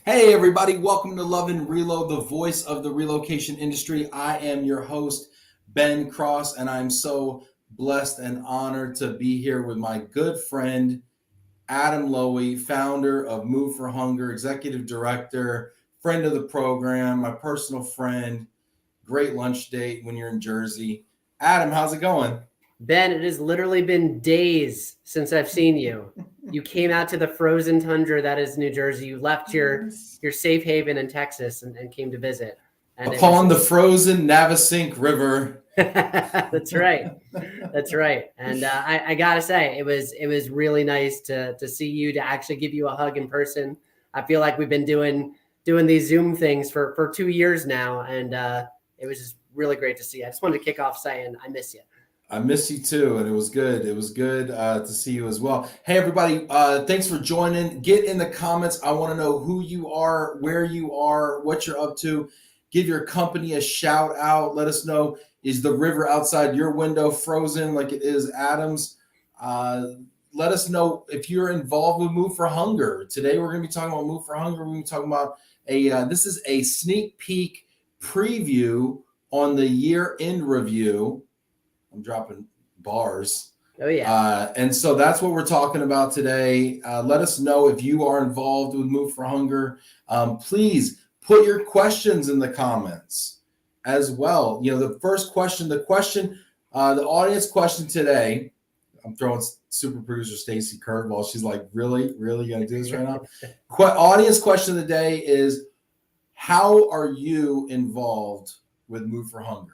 Hey everybody, welcome to Love and Relo, the voice of the relocation industry. I am your host, Ben Cross, and I'm so blessed and honored to be here with my good friend, Adam Lowy, founder of Move for Hunger, executive director, friend of the program, my personal friend, great lunch date when you're in Jersey. Adam, how's it going? Ben, it has literally been days since I've seen you. You came out to the frozen tundra that is New Jersey. You left your safe haven in Texas and came to visit. And Upon the frozen Navesink River. That's right. That's right. And I gotta say, it was really nice to see you, to actually give you a hug in person. I feel like we've been doing these Zoom things for 2 years now, and it was just really great to see you. I just wanted to kick off saying I miss you. I miss you too, and it was good. It was good to see you as well. Hey, everybody, thanks for joining. Get in the comments. I want to know who you are, where you are, what you're up to. Give your company a shout out. Let us know, is the river outside your window frozen like it is Adam's? Let us know if you're involved with Move for Hunger. Today, we're going to be talking about Move for Hunger. We're going to be talking about this is a sneak peek preview on the year-end review. I'm dropping bars. Oh, yeah. And so that's what we're talking about today. Let us know if you are involved with Move for Hunger. Please put your questions in the comments as well. You know, the first question, the audience question today, I'm throwing super producer Stacy curveball. She's like, really going to do this right now? Audience question of the day is, how are you involved with Move for Hunger?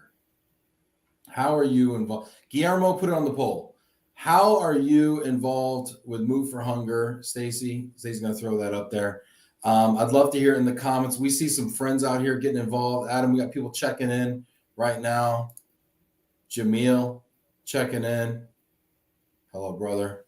How are you involved? Guillermo, put it on the poll. How are you involved with Move for Hunger? Stacy's going to throw that up there. I'd love to hear it in the comments. We see some friends out here getting involved. Adam, we got people checking in right now. Jamil checking in. Hello, brother.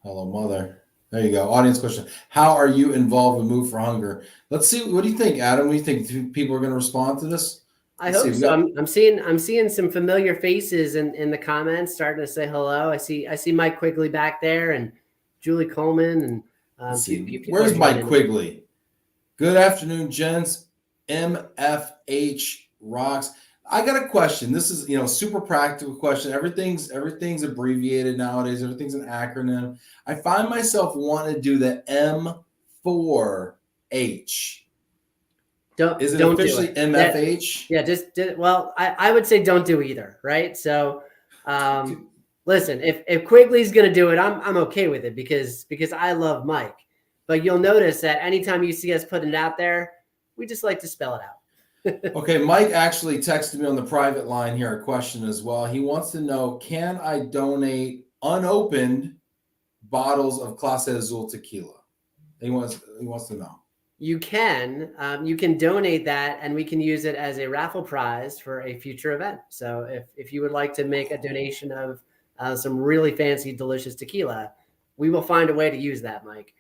Hello, mother. There you go. Audience question. How are you involved with Move for Hunger? Let's see. What do you think, Adam? What do you think? People are going to respond to this? I hope so. I'm seeing some familiar faces in the comments starting to say hello. I see Mike Quigley back there and Julie Coleman and where's Mike Quigley? Good afternoon, gents. MFH rocks. I got a question. This is super practical question. Everything's abbreviated nowadays. Everything's an acronym. I find myself wanting to do the M4H. Is it officially MFH? Well, I would say don't do either, right? So, listen, if Quigley's going to do it, I'm okay with it because I love Mike. But you'll notice that anytime you see us putting it out there, we just like to spell it out. Okay, Mike actually texted me on the private line here a question as well. He wants to know, can I donate unopened bottles of Classiful tequila? He wants to know. You can donate that, and we can use it as a raffle prize for a future event. So if you would like to make a donation of some really fancy, delicious tequila, we will find a way to use that, Mike.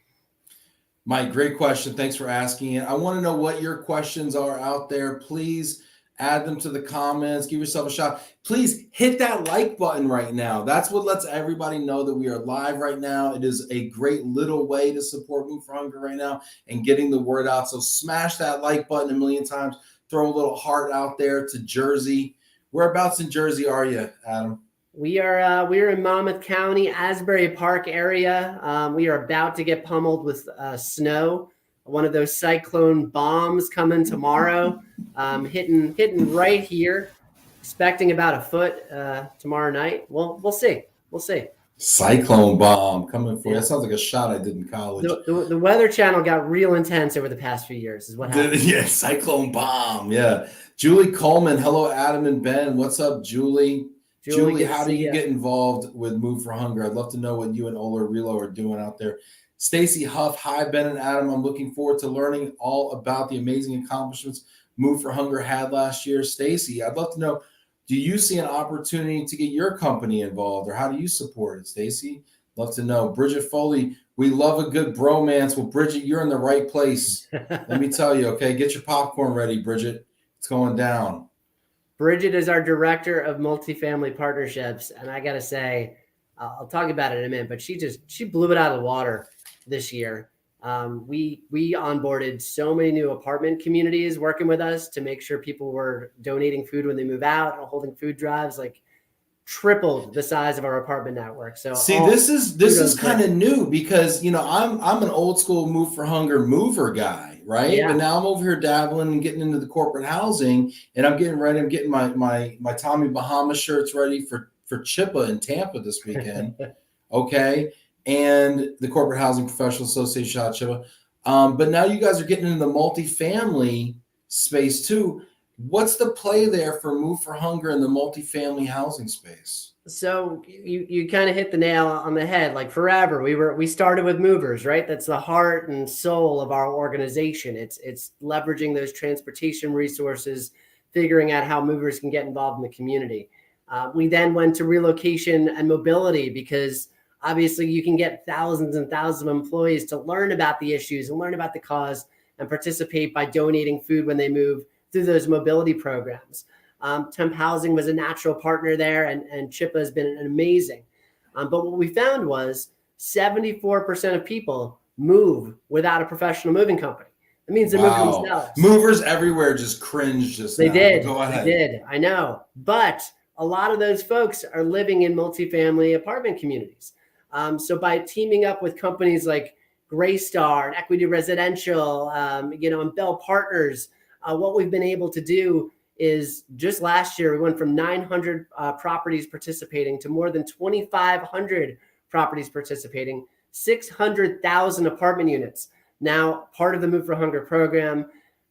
Mike, great question. Thanks for asking it. I want to know what your questions are out there. Please add them to the comments. Give yourself a shot. Please hit that like button right now. That's what lets everybody know that we are live right now. It is a great little way to support Move for Hunger right now and getting the word out. So smash that like button a million times. Throw a little heart out there to Jersey. Whereabouts in Jersey are you, Adam? We are in Monmouth County, Asbury Park area. We are about to get pummeled with snow. One of those cyclone bombs coming tomorrow, hitting right here. Expecting about a foot tomorrow night. Well, we'll see. Cyclone bomb coming for you. That sounds like a shot I did in college. The Weather Channel got real intense over the past few years, is what happened. Yeah, cyclone bomb. Yeah. Julie Coleman. Hello, Adam and Ben. What's up, Julie? Julie, how do you get involved with Move for Hunger? I'd love to know what you and LOVE+RELO are doing out there. Stacy Huff. Hi, Ben and Adam. I'm looking forward to learning all about the amazing accomplishments Move for Hunger had last year. Stacy, I'd love to know, do you see an opportunity to get your company involved, or how do you support it, Stacy? Love to know. Bridget Foley, we love a good bromance. Well, Bridget, you're in the right place. Let me tell you, okay? Get your popcorn ready, Bridget. It's going down. Bridget is our director of multifamily partnerships, and I got to say, I'll talk about it in a minute, but she blew it out of the water this year. We onboarded so many new apartment communities working with us to make sure people were donating food when they move out and holding food drives, like tripled the size of our apartment network. So See, this is kudos kind there. of new because I'm an old school Move for Hunger mover guy, right? But Yeah. now I'm over here dabbling and getting into the corporate housing, and I'm getting ready. I'm getting my Tommy Bahama shirts ready for Chippa in Tampa this weekend. Okay, and the Corporate Housing Professional Association out of Chippa. But now you guys are getting into the multifamily space too. What's the play there for Move for Hunger in the multifamily housing space? So you kind of hit the nail on the head. Like forever, we started with movers, right? That's the heart and soul of our organization. It's leveraging those transportation resources, figuring out how movers can get involved in the community. We then went to relocation and mobility because obviously you can get thousands and thousands of employees to learn about the issues and learn about the cause and participate by donating food when they move through those mobility programs. Temp housing was a natural partner there, and Chippa has been amazing. But what we found was 74% of people move without a professional moving company. That means they're moving Wow. themselves. Movers everywhere just cringed just They now. did. Go ahead. They did. I know. But a lot of those folks are living in multifamily apartment communities. So by teaming up with companies like Graystar and Equity Residential, and Bell Partners, what we've been able to do is just last year, we went from 900 properties participating to more than 2,500 properties participating, 600,000 apartment units. Now, part of the Move for Hunger program,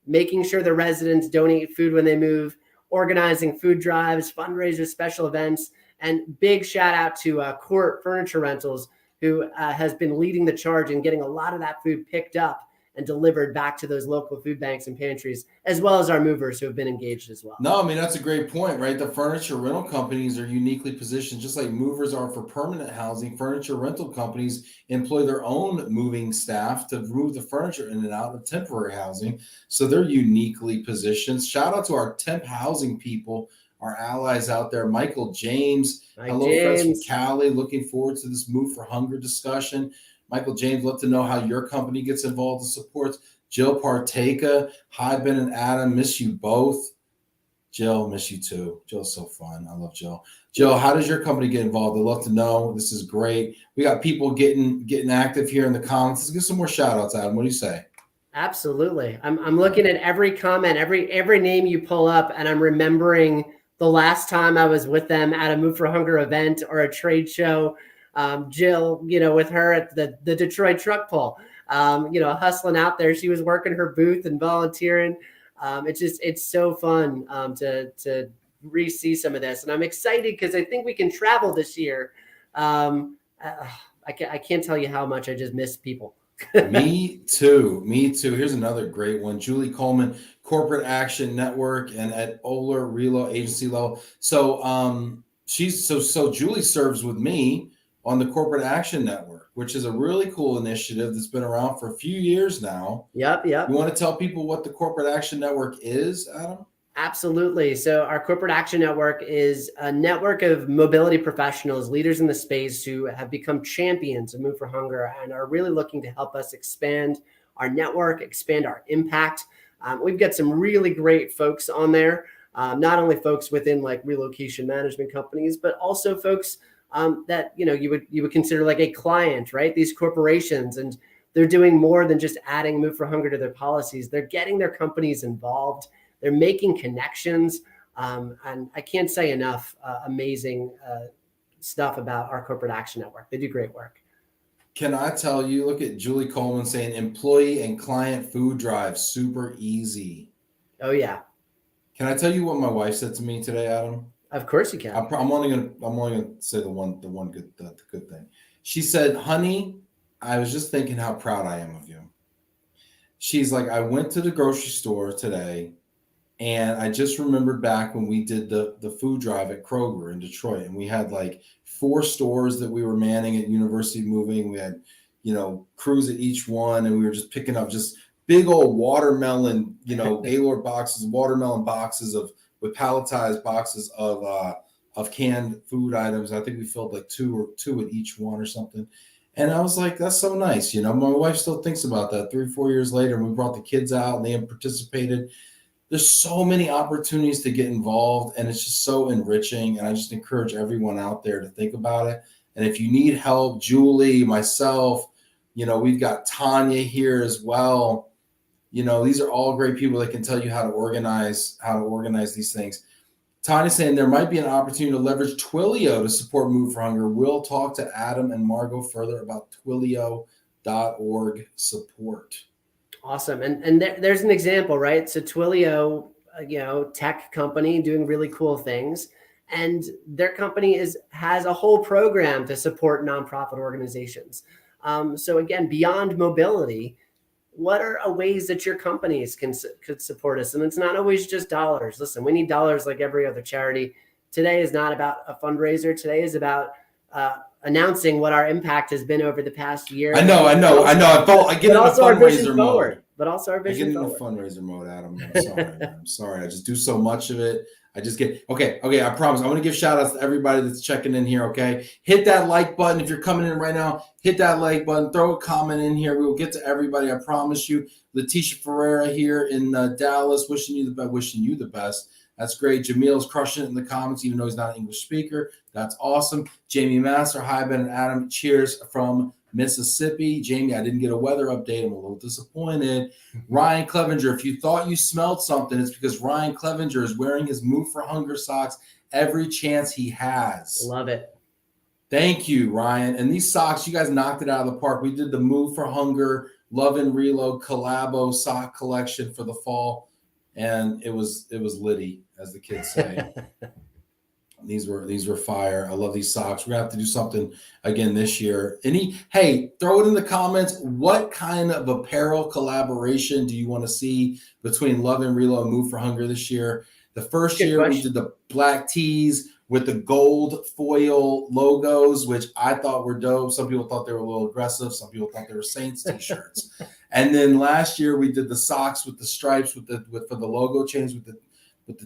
making sure the residents donate food when they move, organizing food drives, fundraisers, special events, and big shout out to Court Furniture Rentals, who has been leading the charge in getting a lot of that food picked up and delivered back to those local food banks and pantries, as well as our movers who have been engaged as well. No, I mean, that's a great point, right? The furniture rental companies are uniquely positioned, just like movers are for permanent housing. Furniture rental companies employ their own moving staff to move the furniture in and out of temporary housing. So they're uniquely positioned. Shout out to our temp housing people, our allies out there. Michael James, hello, friends from Cali. Looking forward to this Move for Hunger discussion. Michael James, love to know how your company gets involved and supports. Jill Parteka, hi, Ben and Adam, miss you both. Jill, miss you too. Jill's so fun. I love Jill. Jill, how does your company get involved? I'd love to know. This is great. We got people getting active here in the comments. Let's get some more shout outs, Adam. What do you say? Absolutely. I'm looking at every comment, every name you pull up, and I'm remembering the last time I was with them at a Move for Hunger event or a trade show. Jill, with her at the Detroit truck pull, hustling out there. She was working her booth and volunteering. It's so fun to re-see some of this. And I'm excited because I think we can travel this year. I can't tell you how much I just miss people. Me too. Here's another great one. Julie Coleman, Corporate Action Network, and at LOVE+RELO agency level. So Julie serves with me on the Corporate Action Network, which is a really cool initiative that's been around for a few years now. Yep. You want to tell people what the Corporate Action Network is, Adam? Absolutely. So our Corporate Action Network is a network of mobility professionals, leaders in the space who have become champions of Move for Hunger and are really looking to help us expand our network, expand our impact. We've got some really great folks on there, not only folks within like relocation management companies, but also folks that you would consider like a client, right? These corporations, and they're doing more than just adding Move for Hunger to their policies. They're getting their companies involved. They're making connections. And I can't say enough amazing stuff about our Corporate Action Network. They do great work. Can I tell you, look at Julie Coleman saying employee and client food drive, super easy. Oh, yeah. Can I tell you what my wife said to me today, Adam? Of course you can. I'm only gonna say the one good thing. She said, honey, I was just thinking how proud I am of you. She's like, I went to the grocery store today and I just remembered back when we did the food drive at Kroger in Detroit, and we had like 4 stores that we were manning at University Moving. We had, crews at each one, and we were just picking up just big old watermelon, Gaylord boxes, watermelon boxes with palletized boxes of canned food items. I think we filled like two at each one or something. And I was like, that's so nice. You know, my wife still thinks about that 3 or 4 years later. And we brought the kids out and they have participated. There's so many opportunities to get involved, and it's just so enriching. And I just encourage everyone out there to think about it. And if you need help, Julie, myself, you know, we've got Tanya here as well. You know, these are all great people that can tell you how to organize these things. Tanya's saying there might be an opportunity to leverage Twilio to support Move for Hunger. We'll talk to Adam and Margot further about Twilio.org support. Awesome. And there's an example, right? So Twilio, tech company doing really cool things. And their company has a whole program to support nonprofit organizations. So again, beyond mobility, what are ways that your companies could support us? And it's not always just dollars. Listen, we need dollars like every other charity. Today is not about a fundraiser. Today is about announcing what our impact has been over the past year. I know. I get into fundraiser mode. But also our vision forward. I get into fundraiser mode, Adam. I'm sorry. I'm sorry. I just do so much of it. I just get okay. I promise. I want to give shout outs to everybody that's checking in here. Okay, hit that like button if you're coming in right now. Hit that like button. Throw a comment in here. We will get to everybody. I promise you. Letitia Ferreira here in Dallas, wishing you the best. That's great. Jamil's crushing it in the comments, even though he's not an English speaker. That's awesome. Jamie Master, hi Ben and Adam. Cheers from Mississippi. Jamie, I didn't get a weather update. I'm a little disappointed. Ryan Clevenger, if you thought you smelled something, it's because Ryan Clevenger is wearing his Move for Hunger socks every chance he has. Love it. Thank you, Ryan. And these socks, you guys knocked it out of the park. We did the Move for Hunger, Love and Reload collabo sock collection for the fall, and it was litty, as the kids say. These were fire. I love these socks. We're gonna have to do something again this year. Hey, throw it in the comments. What kind of apparel collaboration do you want to see between Love and Reload and Move for Hunger this year? The first year we did the black tees with the gold foil logos, which I thought were dope. Some people thought they were a little aggressive. Some people thought they were Saints t-shirts. And then last year we did the socks with the stripes for the logo change with the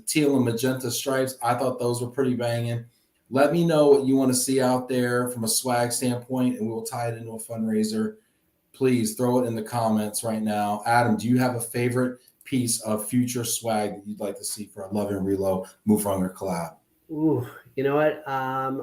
teal and magenta stripes. I thought those were pretty banging. Let me know what you want to see out there from a swag standpoint, and we'll tie it into a fundraiser. Please throw it in the comments right now. Adam, do you have a favorite piece of future swag that you'd like to see for a Love and Reload Move for Hunger collab? Ooh, you know what?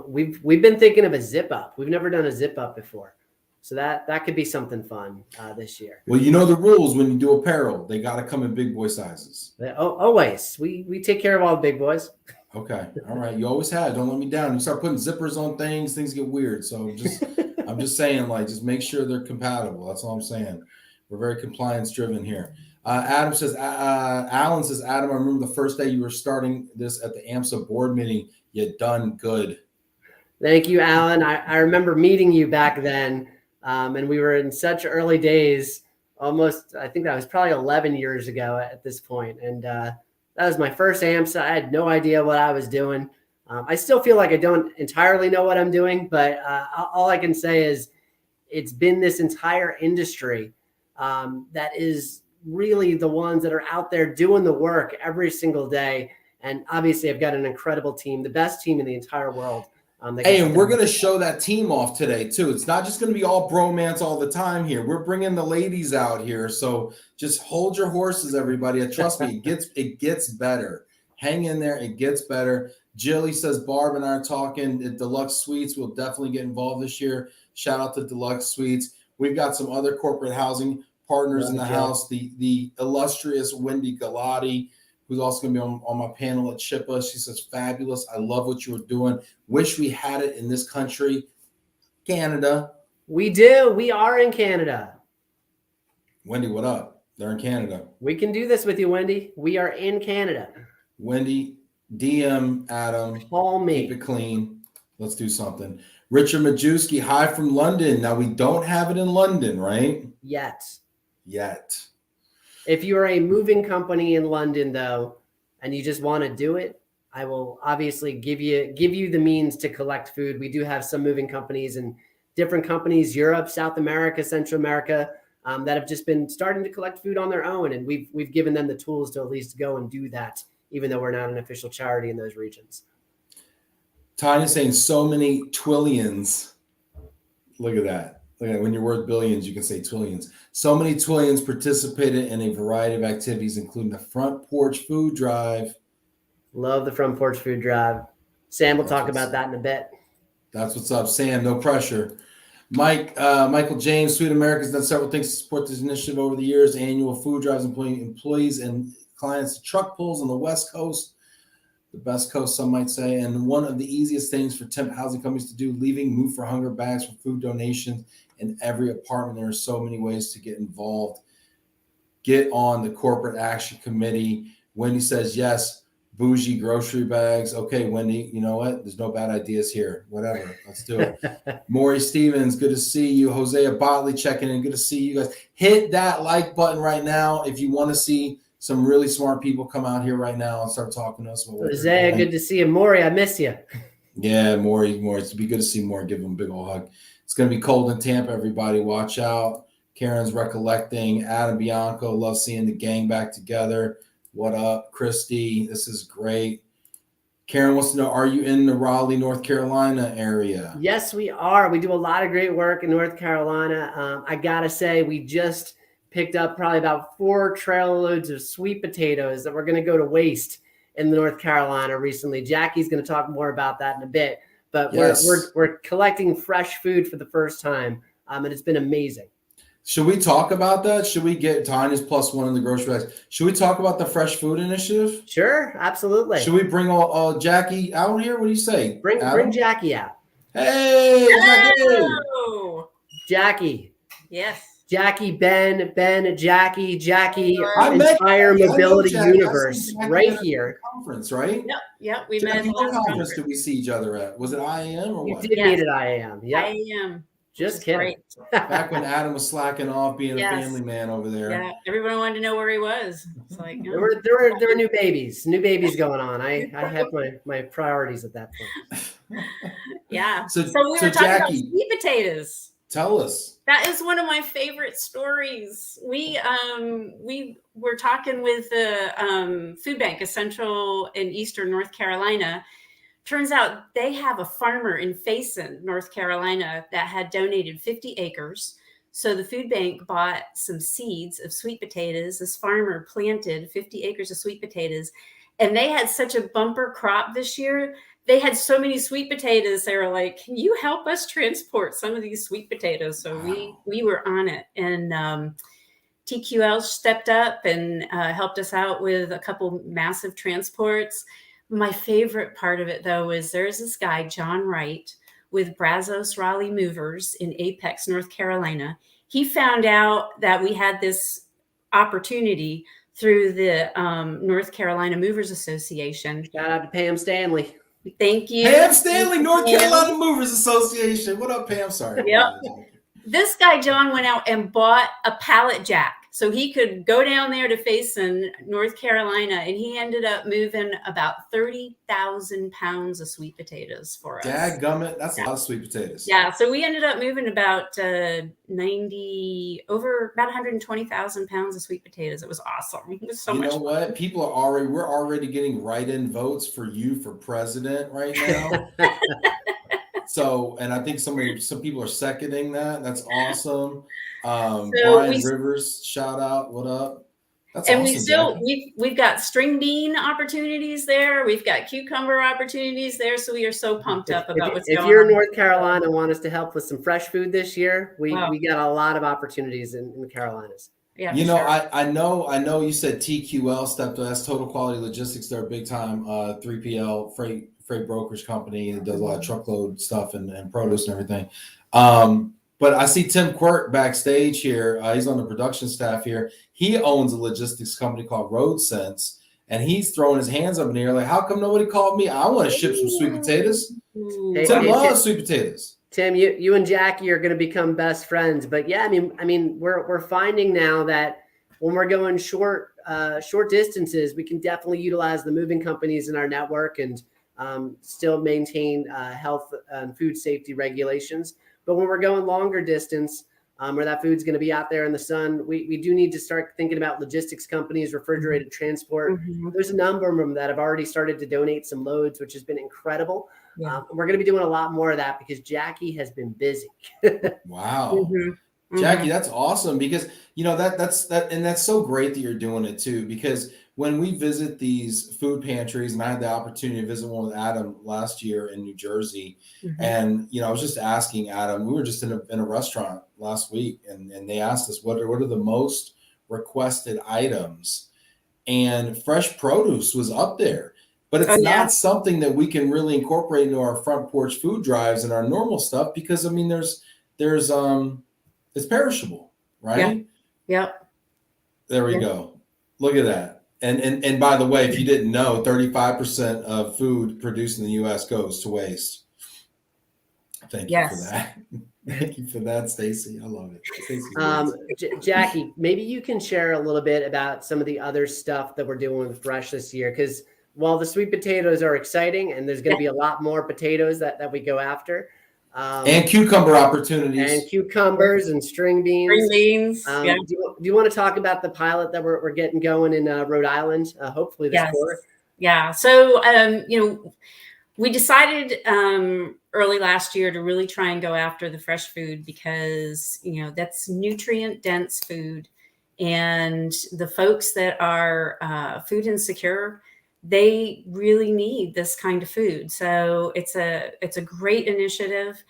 We've been thinking of a zip up. We've never done a zip up before. So that could be something fun this year. Well, you know the rules when you do apparel. They got to come in big boy sizes. Always. We take care of all the big boys. Okay. All right. You always have. Don't let me down. You start putting zippers on things get weird. So I'm just saying, just make sure they're compatible. That's all I'm saying. We're very compliance driven here. Alan says, Adam, I remember the first day you were starting this at the AMSA board meeting. You done good. Thank you, Alan. I remember meeting you back then. And we were in such early days, almost, I think that was probably 11 years ago at this point. And that was my first AMSA. I had no idea what I was doing. I still feel like I don't entirely know what I'm doing, but all I can say is it's been this entire industry that is really the ones that are out there doing the work every single day. And obviously I've got an incredible team, the best team in the entire world. Hey, and we're going to show that team off today, too. It's not just going to be all bromance all the time here. We're bringing the ladies out here. So just hold your horses, everybody. Trust me, it gets better. Hang in there. It gets better. Jilly says, Barb and I are talking at Deluxe Suites. We'll definitely get involved this year. Shout out to Deluxe Suites. We've got some other corporate housing partners in the house. The illustrious Wendy Galati, who's also going to be on my panel at Chippa. She says, fabulous. I love what you were doing. Wish we had it in this country. Canada. We do. We are in Canada. Wendy, what up? They're in Canada. We can do this with you, Wendy. We are in Canada. Wendy, DM Adam. Call me. Keep it clean. Let's do something. Richard Majewski, hi from London. Now, we don't have it in London, right? Yet. If you are a moving company in London, though, and you just want to do it, I will obviously give you the means to collect food. We do have some moving companies and different companies, Europe, South America, Central America, that have just been starting to collect food on their own. And we've given them the tools to at least go and do that, even though we're not an official charity in those regions. Tanya's saying so many twillions. Look at that. When you're worth billions, you can say twillions. So many twillions participated in a variety of activities, including the front porch food drive. Love the front porch food drive. Sam will talk about that in a bit. That's what's up, Sam. No pressure. Michael James, Sweet America's done several things to support this initiative over the years. Annual food drives employing employees and clients to truck pulls on the West Coast, the best coast, some might say. And one of the easiest things for temp housing companies to do, leaving Move for Hunger bags for food donations in every apartment. There are so many ways to get involved. Get on the corporate action committee. Wendy says yes. Bougie grocery bags. Okay, Wendy, you know what? There's no bad ideas here. Whatever. Let's do it. Maury Stevens, good to see you. Hosea Botley checking in. Good to see you guys. Hit that like button right now if you want to see some really smart people come out here right now and start talking to us. Hosea, good to see you. Maury, I miss you. Yeah, Maury. It's be good to see Maury. Give him a big old hug. It's going to be cold in Tampa, everybody. Watch out. Karen's recollecting. Adam Bianco, love seeing the gang back together. What up, Christy? This is great. Karen wants to know, are you in the Raleigh, North Carolina area? Yes, we are. We do a lot of great work in North Carolina. I got to say, we just picked up probably about 4 trailer loads of sweet potatoes that we're going to go to waste in North Carolina recently. Jackie's going to talk more about that in a bit. But yes, we're collecting fresh food for the first time, and it's been amazing. Should we talk about that? Should we get Tanya's +1 in the grocery bags? Should we talk about the Fresh Food Initiative? Sure, absolutely. Should we bring all Jackie out here? What do you say? Bring Jackie out. Hey, hello. Jackie. Yes. Jackie, Ben, Jackie, Inspire Mobility Universe, right here. Conference, right? Yep. We met at the last conference. Did we see each other at? Was it IAM or what? We did meet at IAM. Yeah. IAM. Just kidding. Back when Adam was slacking off being a family man over there. Yeah, everyone wanted to know where he was. It's like there were new babies going on. I had my priorities at that point. Yeah. So we were talking Jackie, about sweet potatoes. Tell us. That is one of my favorite stories. We were talking with the food bank, Central and Eastern North Carolina. Turns out they have a farmer in Faison, North Carolina, that had donated 50 acres. So the food bank bought some seeds of sweet potatoes. This farmer planted 50 acres of sweet potatoes, and they had such a bumper crop this year. They had so many sweet potatoes. They were like, "Can you help us transport some of these sweet potatoes?" So we were on it, and TQL stepped up and helped us out with a couple massive transports. My favorite part of it, though, is there's this guy, John Wright, with Brazos Raleigh Movers in Apex, North Carolina. He found out that we had this opportunity through the North Carolina Movers Association. Shout out to Pam Stanley. Thank you. Pam Stanley, North Carolina Movers Association. What up, Pam? Sorry. Yep. This guy, John, went out and bought a pallet jack so he could go down there to Faison, North Carolina, and he ended up moving about 30,000 pounds of sweet potatoes for us. Dadgummit, that's a lot of sweet potatoes. Yeah, so we ended up moving about 120,000 pounds of sweet potatoes. It was awesome. It was so much fun. What? We're already getting write-in votes for you for president right now. So, and I think some people are seconding that. That's awesome. Brian Rivers, shout out. What up? That's and awesome, we've got string bean opportunities there. We've got cucumber opportunities there. So we are so pumped up about what's going on. If you're in North Carolina and want us to help with some fresh food this year, we got a lot of opportunities in the Carolinas. Yeah, I know you said TQL stepped up. That's Total Quality Logistics. They're a big time 3PL freight brokerage company that does a lot of truckload stuff and produce and everything. But I see Tim Quirk backstage here. He's on the production staff here. He owns a logistics company called Road Sense, and he's throwing his hands up in the air like, how come nobody called me? I want to ship some sweet potatoes. Tim loves sweet potatoes. Tim, you and Jackie are going to become best friends. But yeah, I mean, we're finding now that when we're going short distances, we can definitely utilize the moving companies in our network and still maintain health and food safety regulations. But when we're going longer distance, where that food's going to be out there in the sun, we do need to start thinking about logistics companies, refrigerated transport. Mm-hmm. There's a number of them that have already started to donate some loads, which has been incredible. Yeah. We're going to be doing a lot more of that because Jackie has been busy. Wow. Mm-hmm. Jackie, that's awesome because that's and that's so great that you're doing it too. Because when we visit these food pantries, and I had the opportunity to visit one with Adam last year in New Jersey, Mm-hmm. and I was just asking Adam. We were just in a restaurant last week, and they asked us what are the most requested items, and fresh produce was up there. But it's Oh, yeah. not something that we can really incorporate into our front porch food drives and our normal stuff because I mean there's it's perishable, right? Yep. There we Yeah. go. Look at that. And by the way, if you didn't know, 35% of food produced in the US goes to waste. Thank you for Yes. that. Thank you for that, Stacy. I love it. Stacy's Jackie, maybe you can share a little bit about some of the other stuff that we're doing with Fresh this year. Because while the sweet potatoes are exciting and there's going to be a lot more potatoes that we go after. And cucumber opportunities. And cucumbers and string beans. String beans. Yeah. Do you want to talk about the pilot that we're getting going in Rhode Island? Hopefully this quarter. Yeah. So, we decided early last year to really try and go after the fresh food because, that's nutrient dense food. And the folks that are food insecure, they really need this kind of food. So it's a great initiative.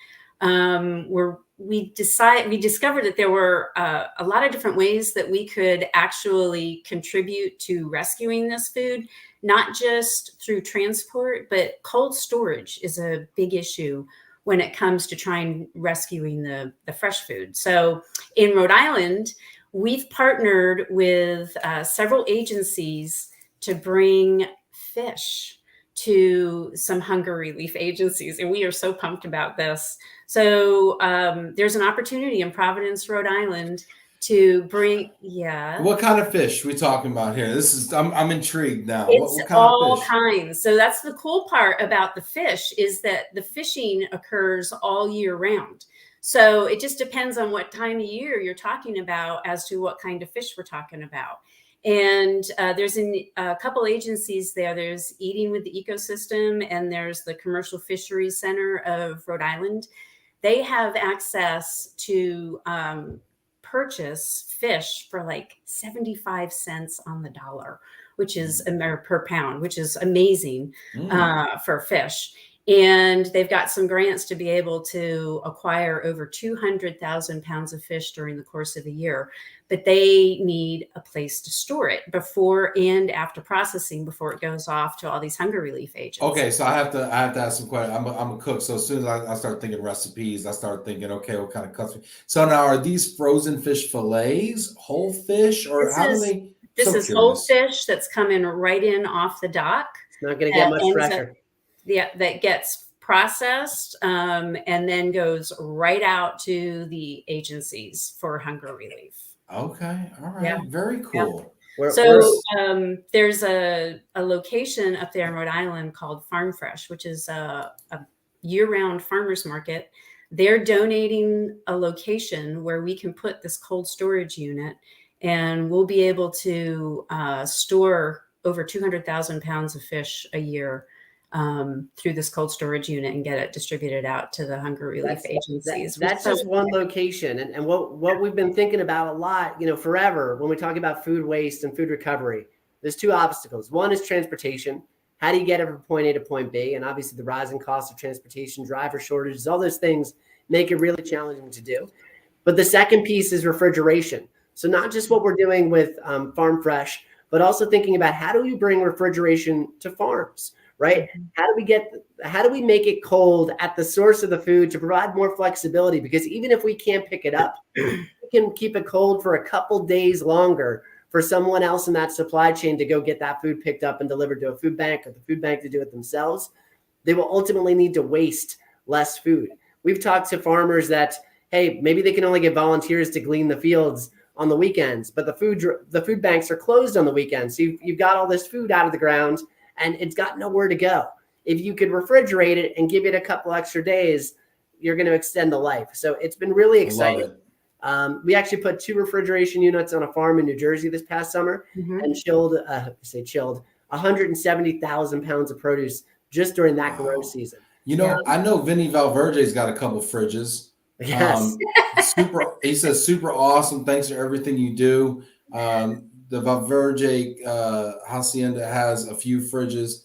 We discovered that there were a lot of different ways that we could actually contribute to rescuing this food, not just through transport, but cold storage is a big issue when it comes to trying rescuing the fresh food. So in Rhode Island, we've partnered with several agencies to bring fish to some hunger relief agencies. And we are so pumped about this. So there's an opportunity in Providence, Rhode Island to bring, What kind of fish are we talking about here? I'm intrigued now. It's what kind all of fish? kinds. So that's the cool part about the fish is that the fishing occurs all year round. So it just depends on what time of year you're talking about as to what kind of fish we're talking about. And there's a couple agencies there. There's Eating with the Ecosystem, and there's the Commercial Fisheries Center of Rhode Island. They have access to purchase fish for like 75 cents on the dollar, which is per pound, which is amazing for fish. And they've got some grants to be able to acquire over 200,000 pounds of fish during the course of a year. But they need a place to store it before and after processing, before it goes off to all these hunger relief agents. Okay, so I have to ask some questions. I'm a cook, so as soon as I start thinking recipes, I start thinking, okay, what kind of cuts? So now, are these frozen fish fillets, whole fish, or This is whole fish that's coming right in off the dock. It's not going to get much fresher. That gets processed and then goes right out to the agencies for hunger relief. Okay, all right, very cool. So there's a location up there in Rhode Island called Farm Fresh, which is a year-round farmers market. They're donating a location where we can put this cold storage unit, and we'll be able to store over 200,000 pounds of fish a year through this cold storage unit and get it distributed out to the hunger relief agencies. That's just one location. And what we've been thinking about a lot, forever when we talk about food waste and food recovery, there's two obstacles. One is transportation. How do you get it from point A to point B? And obviously the rising cost of transportation, driver shortages, all those things make it really challenging to do. But the second piece is refrigeration. So not just what we're doing with Farm Fresh, but also thinking about how do we bring refrigeration to farms? Right? How do we make it cold at the source of the food to provide more flexibility? Because even if we can't pick it up, we can keep it cold for a couple days longer for someone else in that supply chain to go get that food picked up and delivered to a food bank, or the food bank to do it themselves. They will ultimately need to waste less food. We've talked to farmers that, hey, maybe they can only get volunteers to glean the fields on the weekends, but the food banks are closed on the weekends. So you've got all this food out of the ground, and it's got nowhere to go. If you could refrigerate it and give it a couple extra days, you're going to extend the life. So it's been really exciting. We actually put 2 refrigeration units on a farm in New Jersey this past summer and chilled 170,000 pounds of produce just during that grow season. You know, I know Vinny Valverde's got a couple fridges. Yes. He says, super awesome. Thanks for everything you do. The Valverde Hacienda has a few fridges.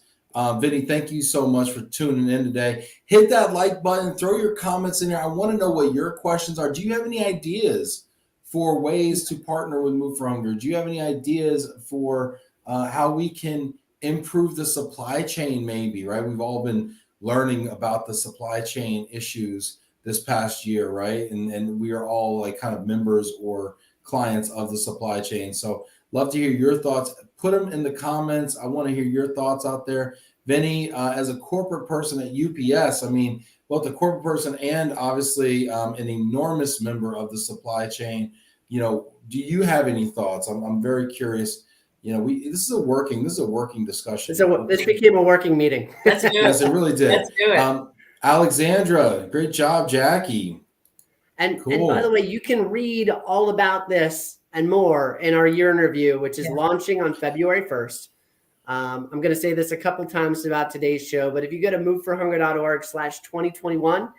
Vinny, thank you so much for tuning in today. Hit that like button, throw your comments in there. I want to know what your questions are. Do you have any ideas for ways to partner with Move for Hunger? Do you have any ideas for how we can improve the supply chain, maybe, right? We've all been learning about the supply chain issues this past year, right? And we are all like kind of members or clients of the supply chain. So love to hear your thoughts. Put them in the comments. I want to hear your thoughts out there. Vinny, as a corporate person at UPS, I mean, both a corporate person and obviously an enormous member of the supply chain, you know, do you have any thoughts? I'm very curious. You know, this is a working discussion. So this became a working meeting. Let's do it. Yes, it really did. Let's do it. Alexandra, great job, Jackie. And Cool. and by the way, you can read all about this and more in our year in review, which is launching on February 1st. I'm going to say this a couple times about today's show, but if you go to moveforhunger.org/2021,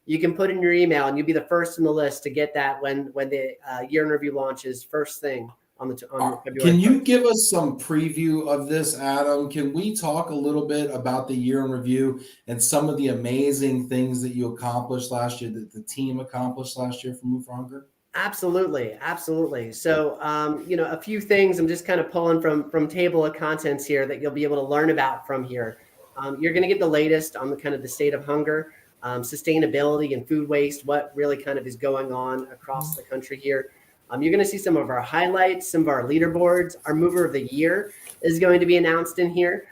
you can put in your email and you'll be the first in the list to get that when the year in review launches first thing on the February. Can you 1st. give us some preview of this, Adam? Can we talk a little bit about the year in review and some of the amazing things that you accomplished last year, that the team accomplished last year for Move for Hunger? Absolutely. So, a few things I'm just kind of pulling from table of contents here that you'll be able to learn about from here. You're going to get the latest on the kind of the state of hunger, sustainability and food waste, what really kind of is going on across the country here. You're going to see some of our highlights, some of our leaderboards. Our Mover of the Year is going to be announced in here.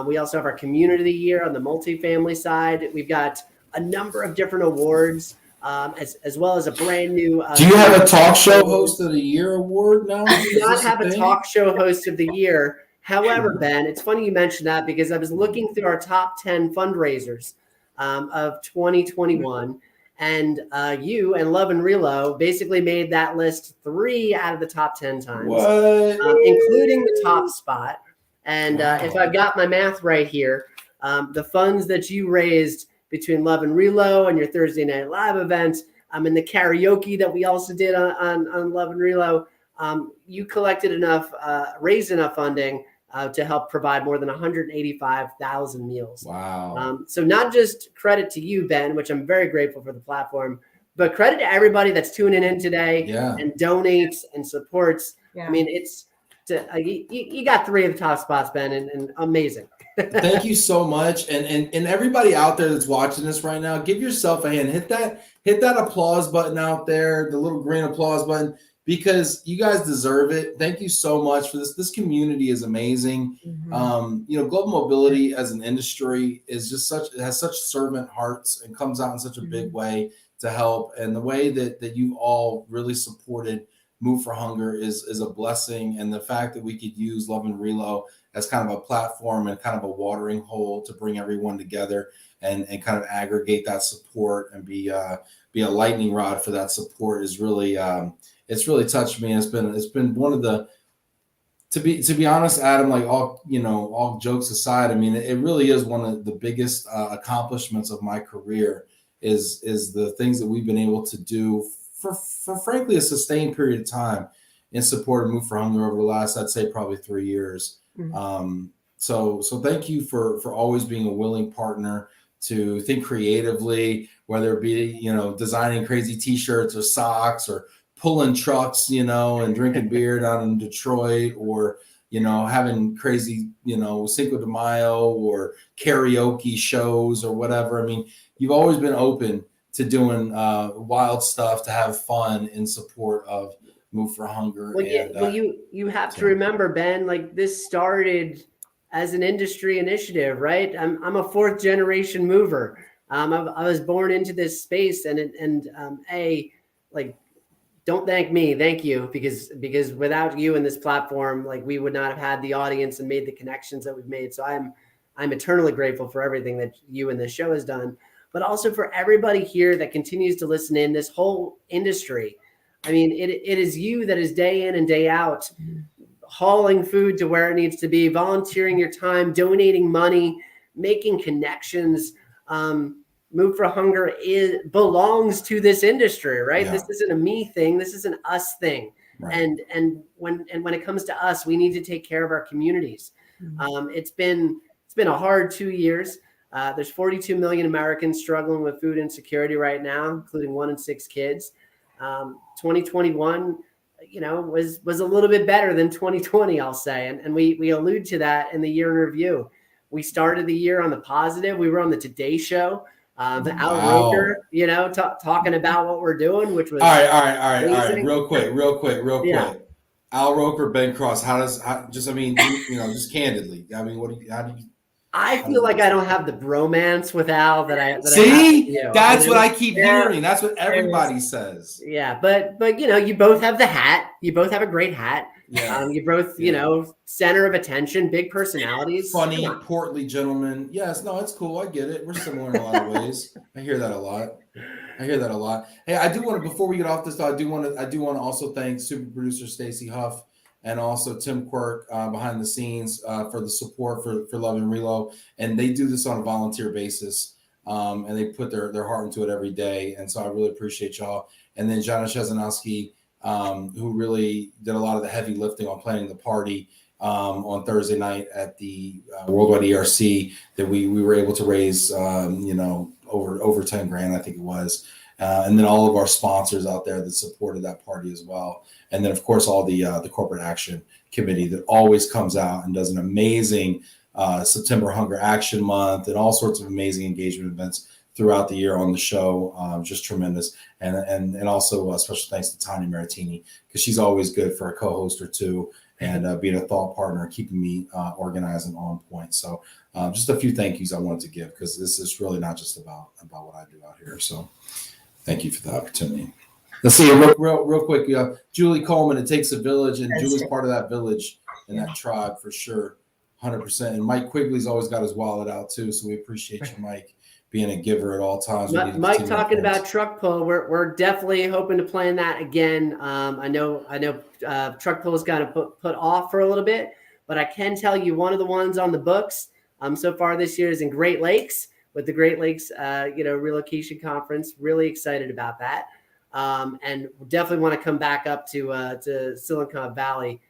We also have our Community of the Year on the multifamily side. We've got a number of different awards, as well as a brand new. Do you have a talk show host of the year award now? I do not have a talk show host of the year. However, Ben, it's funny you mentioned that because I was looking through our top 10 fundraisers of 2021. And you and LOVE+RELO basically made that list 3 out of the top 10 times, including the top spot. And if I've got my math right here, the funds that you raised between LOVE+RELO and your Thursday Night Live event, and the karaoke that we also did on LOVE+RELO, you collected enough, raised enough funding to help provide more than 185,000 meals. Wow. So not just credit to you, Ben, which I'm very grateful for the platform, but credit to everybody that's tuning in today and donates and supports. Yeah. I mean, you got 3 of the top spots, Ben, and amazing. Thank you so much. And everybody out there that's watching this right now, give yourself a hand. Hit that applause button out there, the little green applause button, because you guys deserve it. Thank you so much for this. This community is amazing. Mm-hmm. Global mobility as an industry is just has such servant hearts and comes out in such a big way to help. And the way that you all really supported Move for Hunger is a blessing. And the fact that we could use LOVE+RELO as kind of a platform and kind of a watering hole to bring everyone together and kind of aggregate that support and be a lightning rod for that support is really it's really touched me. It's been one of the, to be honest, Adam, like all jokes aside, I mean, it really is one of the biggest accomplishments of my career is the things that we've been able to do for frankly a sustained period of time in support of Move for Hunger over the last, I'd say probably 3 years. Mm-hmm. So thank you for always being a willing partner to think creatively, whether it be, designing crazy t-shirts or socks or pulling trucks, and drinking beer down in Detroit, or, having crazy, Cinco de Mayo or karaoke shows or whatever. I mean, you've always been open to doing wild stuff to have fun in support of Move for Hunger. You have to remember, Ben, like this started as an industry initiative, right? I'm a 4th generation mover. I was born into this space, and don't thank me, thank you, because without you and this platform, like we would not have had the audience and made the connections that we've made. So I'm eternally grateful for everything that you and this show has done, but also for everybody here that continues to listen in, this whole industry. I mean, it is you that is day in and day out hauling food to where it needs to be, volunteering your time, donating money, making connections, Move for Hunger belongs to this industry, right? Yeah. This isn't a me thing. This is an us thing. Right. And when it comes to us, we need to take care of our communities. It's been a hard 2 years. There's 42 million Americans struggling with food insecurity right now, including 1 in 6 kids. 2021, was a little bit better than 2020, I'll say. And we allude to that in the year in review. We started the year on the positive. We were on the Today Show. Al Roker, talking about what we're doing, which was all right. Real quick. Al Roker, Ben Cross. Just candidly. I mean, how do you? I feel like I don't have the bromance with Al that I see. have, that's what I keep hearing. That's what everybody says. Yeah, but you both have the hat. You both have a great hat. Yeah. You both, center of attention, big personalities. Funny, portly gentlemen. Yes, no, it's cool. I get it. We're similar in a lot of ways. I hear that a lot. Hey, I do want to, before we get off this, I do want to also thank super producer Stacy Huff and also Tim Quirk behind the scenes for the support for Love and Relo. And they do this on a volunteer basis. And they put their heart into it every day. And so I really appreciate y'all. And then Jana Shezanowski, who really did a lot of the heavy lifting on planning the party on Thursday night at the Worldwide ERC, that we were able to raise, over 10 grand, I think it was. And then all of our sponsors out there that supported that party as well. And then, of course, all the corporate action committee that always comes out and does an amazing September Hunger Action Month and all sorts of amazing engagement events throughout the year on the show. Just tremendous. And also special thanks to Tanya Maritini, because she's always good for a co-host or two and being a thought partner, keeping me organized and on point. So just a few thank yous I wanted to give, because this is really not just about what I do out here. So thank you for the opportunity. Let's see, real quick. Julie Coleman, it takes a village, and Julie's part of that village and that tribe for sure, 100%. And Mike Quigley's always got his wallet out too, so we appreciate you, Mike, being a giver at all times. Mike talking about truck pull. We're definitely hoping to plan that again. I know truck pull is kind of put off for a little bit, but I can tell you one of the ones on the books so far this year is in Great Lakes, with the Great Lakes relocation conference. Really excited about that. And definitely want to come back up to Silicon Valley.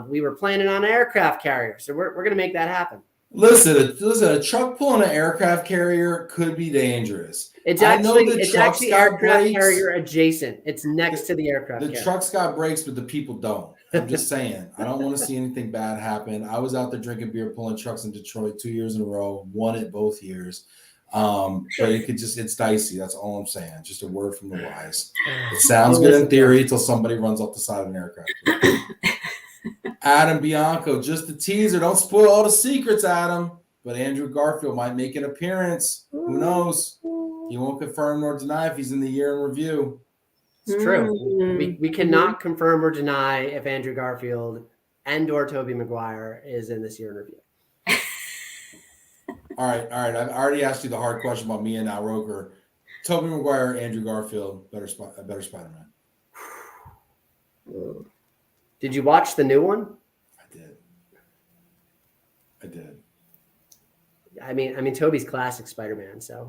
We were planning on an aircraft carrier, so we're going to make that happen. Listen, a truck pulling an aircraft carrier could be dangerous. It's actually aircraft carrier adjacent. It's next to the aircraft carrier. The truck's got brakes, but the people don't. I'm just saying. I don't want to see anything bad happen. I was out there drinking beer, pulling trucks in Detroit 2 years in a row, won it both years. But it's dicey. That's all I'm saying. Just a word from the wise. It sounds good in theory until somebody runs off the side of an aircraft. Adam Bianco, just a teaser. Don't spoil all the secrets, Adam. But Andrew Garfield might make an appearance. Who knows? He won't confirm nor deny if he's in the year in review. It's true. We cannot confirm or deny if Andrew Garfield and/or Tobey Maguire is in this year in review. All right. I've already asked you the hard question about me and Al Roker. Tobey Maguire, Andrew Garfield, better Spider-Man. Did you watch the new one? I did. I mean, Tobey's classic Spider-Man. So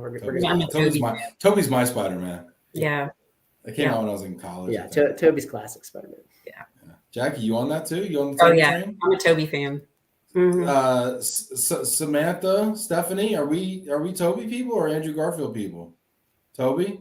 Tobey's my Spider-Man. Yeah. That came out when I was in college. Yeah, Tobey's classic Spider-Man. Yeah. Jackie, you on that too? You on the Tobey train? I'm a Tobey fan. Mm-hmm. Samantha, Stephanie, are we Tobey people or Andrew Garfield people? Tobey?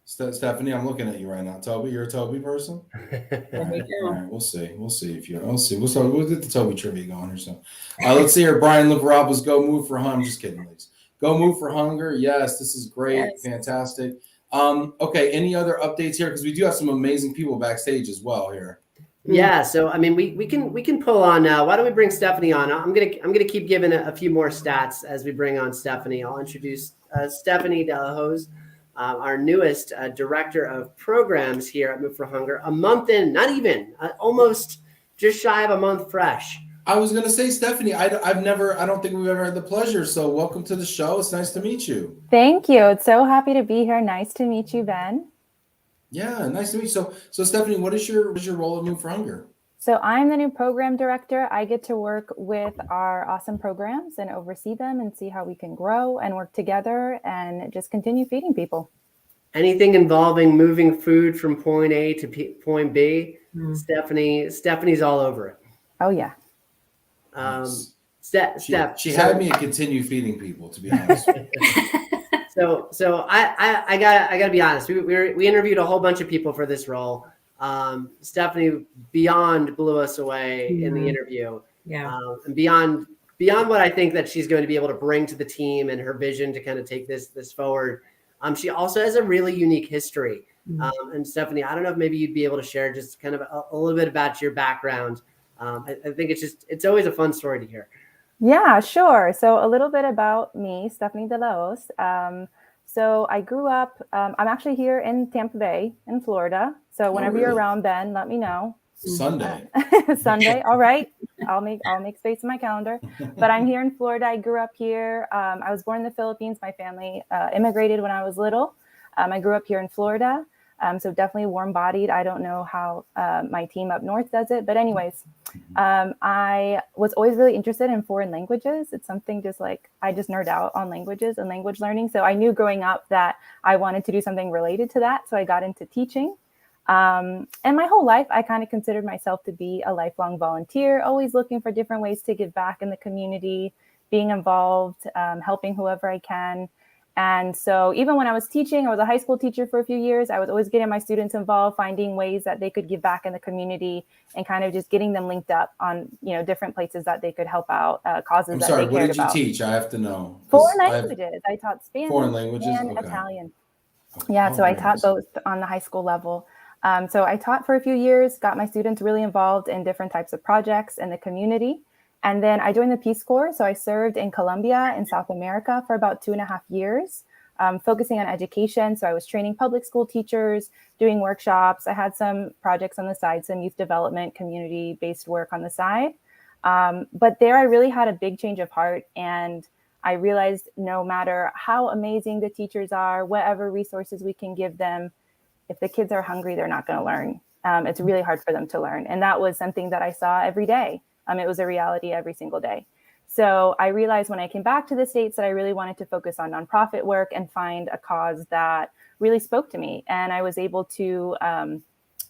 Stephanie, I'm looking at you right now. Tobey, you're a Tobey person? All right, we'll see. We'll get the Tobey trivia going here. So let's see here. Brian Liverabos, go move for hunger. I'm just kidding, ladies. Go move for hunger. Yes, this is great. Yes. Fantastic. Okay, any other updates here? Because we do have some amazing people backstage as well here. Yeah, so I mean, we can pull on. Why don't we bring Stephanie on? I'm gonna keep giving a few more stats as we bring on Stephanie. I'll introduce Stephanie Delahoes, our newest director of programs here at Move for Hunger. A month in, not even, almost just shy of a month fresh. I was gonna say, Stephanie, I don't think we've ever had the pleasure. So welcome to the show. It's nice to meet you. Thank you. It's so happy to be here. Nice to meet you, Ben. Yeah, nice to meet you. So Stephanie, what is your role at Move for Hunger? So I'm the new program director. I get to work with our awesome programs and oversee them and see how we can grow and work together and just continue feeding people. Anything involving moving food from point A to point B, Stephanie's all over it. Oh yeah. Nice. Steph, she had me continue feeding people, to be honest. So I gotta be honest. We interviewed a whole bunch of people for this role. Stephanie beyond blew us away in the interview. Yeah. And beyond what I think that she's going to be able to bring to the team and her vision to kind of take this forward. She also has a really unique history. And Stephanie, I don't know if maybe you'd be able to share just kind of a little bit about your background. I think it's always a fun story to hear. Yeah, sure. So a little bit about me, Stephanie Delahoes. So I grew up, I'm actually here in Tampa Bay in Florida. So whenever you're around, Ben, let me know. Sunday. Sunday. All right. I'll make space in my calendar. But I'm here in Florida. I grew up here. I was born in the Philippines. My family immigrated when I was little. I grew up here in Florida. So definitely warm-bodied. I don't know how my team up north does it. But anyways, I was always really interested in foreign languages. It's something I just nerd out on languages and language learning. So I knew growing up that I wanted to do something related to that. So I got into teaching. And my whole life, I kind of considered myself to be a lifelong volunteer, always looking for different ways to give back in the community, being involved, helping whoever I can. And so even when I was teaching, I was a high school teacher for a few years. I was always getting my students involved, finding ways that they could give back in the community and kind of just getting them linked up on, different places that they could help out, causes that they cared about. What did you teach? I have to know. Foreign languages. I taught Spanish foreign languages? and Italian. Yeah, so I taught both on the high school level. So I taught for a few years, got my students really involved in different types of projects in the community. And then I joined the Peace Corps. So I served in Colombia in South America for about 2.5 years, focusing on education. So I was training public school teachers, doing workshops. I had some projects on the side, some youth development, community-based work on the side. But there I really had a big change of heart. And I realized no matter how amazing the teachers are, whatever resources we can give them, if the kids are hungry, they're not going to learn. It's really hard for them to learn. And that was something that I saw every day. It was a reality every single day. So I realized when I came back to the States that I really wanted to focus on nonprofit work and find a cause that really spoke to me. And I was able to,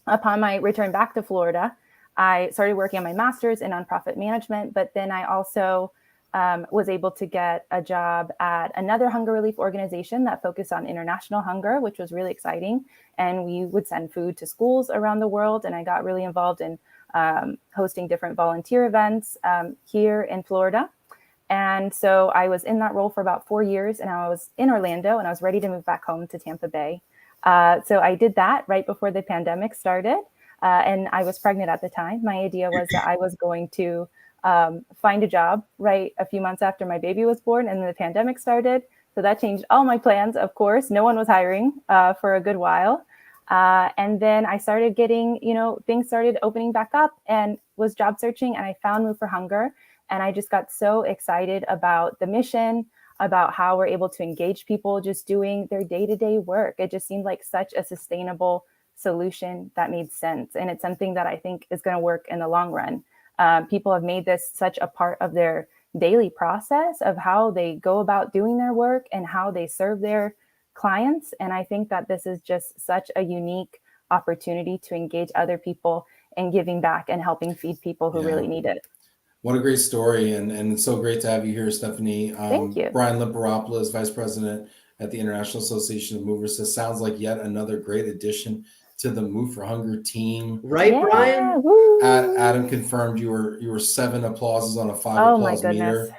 upon my return back to Florida, I started working on my master's in nonprofit management, but then I also was able to get a job at another hunger relief organization that focused on international hunger, which was really exciting. And we would send food to schools around the world. And I got really involved in hosting different volunteer events here in Florida. And so I was in that role for about 4 years, and I was in Orlando, and I was ready to move back home to Tampa Bay. So I did that right before the pandemic started. And I was pregnant at the time. My idea was that I was going to find a job right a few months after my baby was born, and then the pandemic started. So that changed all my plans, of course. No one was hiring for a good while. And then I started getting, things started opening back up and was job searching, and I found Move for Hunger. And I just got so excited about the mission, about how we're able to engage people just doing their day-to-day work. It just seemed like such a sustainable solution that made sense. And it's something that I think is going to work in the long run. People have made this such a part of their daily process of how they go about doing their work and how they serve their clients. And I think that this is just such a unique opportunity to engage other people in giving back and helping feed people who really need it. What a great story. And it's so great to have you here, Stephanie. Thank you. Brian Limperopoulos, Vice President at the International Association of Movers, says, sounds like yet another great addition to the Move for Hunger team. Right, yeah, Brian? Adam confirmed you were 7 applauses on a 5 applause meter.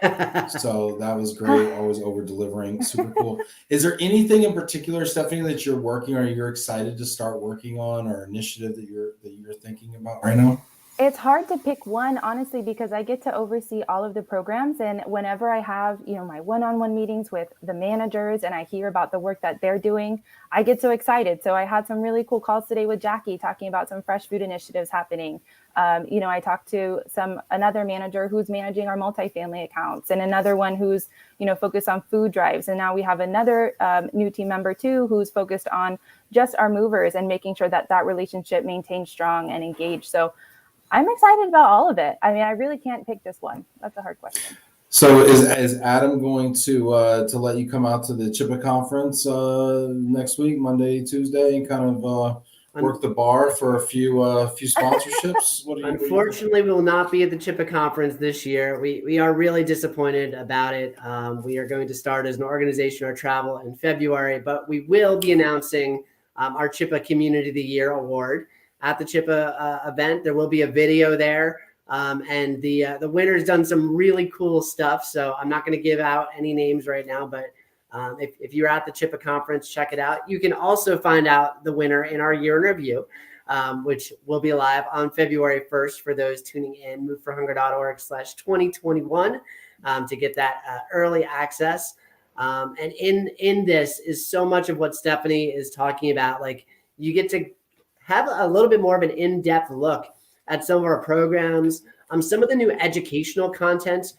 So that was great. Always over delivering. Super cool. Is there anything in particular, Stephanie, that you're working on or you're excited to start working on, or initiative that you're thinking about right now? It's hard to pick one, honestly, because I get to oversee all of the programs. And whenever I have, my one-on-one meetings with the managers and I hear about the work that they're doing, I get so excited. So I had some really cool calls today with Jackie talking about some fresh food initiatives happening. I talked to another manager who's managing our multifamily accounts, and another one who's, focused on food drives. And now we have another new team member too, who's focused on just our movers and making sure that relationship maintains strong and engaged. So I'm excited about all of it. I mean, I really can't pick just one. That's a hard question. So is Adam going to let you come out to the Chippa conference next week, Monday, Tuesday, and kind of work the bar for a few sponsorships? Unfortunately, we will not be at the Chippa conference this year. We are really disappointed about it. We are going to start as an organization our travel in February, but we will be announcing our Chippa Community of the Year award at the Chippa event. There will be a video there. And the winner's done some really cool stuff. So I'm not going to give out any names right now, but if you're at the Chippa conference, check it out. You can also find out the winner in our year in review, which will be live on February 1st for those tuning in, moveforhunger.org/2021 to get that early access. And in this is so much of what Stephanie is talking about. Like, you get to have a little bit more of an in-depth look at some of our programs, some of the new educational content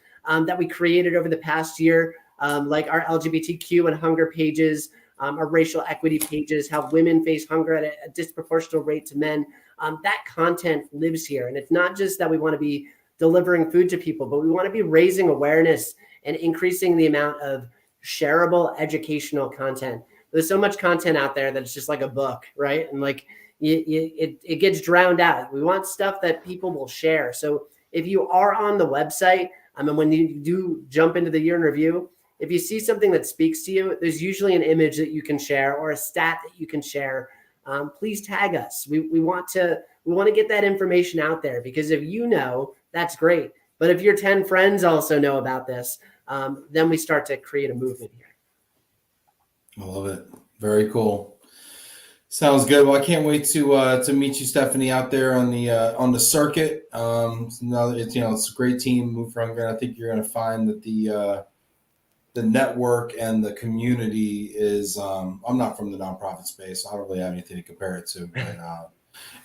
that we created over the past year, like our LGBTQ and hunger pages, our racial equity pages, how women face hunger at a disproportionate rate to men. That content lives here. And it's not just that we want to be delivering food to people, but we want to be raising awareness and increasing the amount of shareable educational content. There's so much content out there that it's just like a book, right? And like, it gets drowned out. We want stuff that people will share. So if you are on the website, and when you do jump into the year in review, if you see something that speaks to you, there's usually an image that you can share or a stat that you can share. Please tag us. We want to get that information out there, because if you know, that's great. But if your 10 friends also know about this, then we start to create a movement here. I love it. Very cool. Sounds good. Well, I can't wait to meet you, Stephanie, out there on the circuit. It's a great team, Move for Hunger. I think you're going to find that the network and the community is. I'm not from the nonprofit space, so I don't really have anything to compare it to. But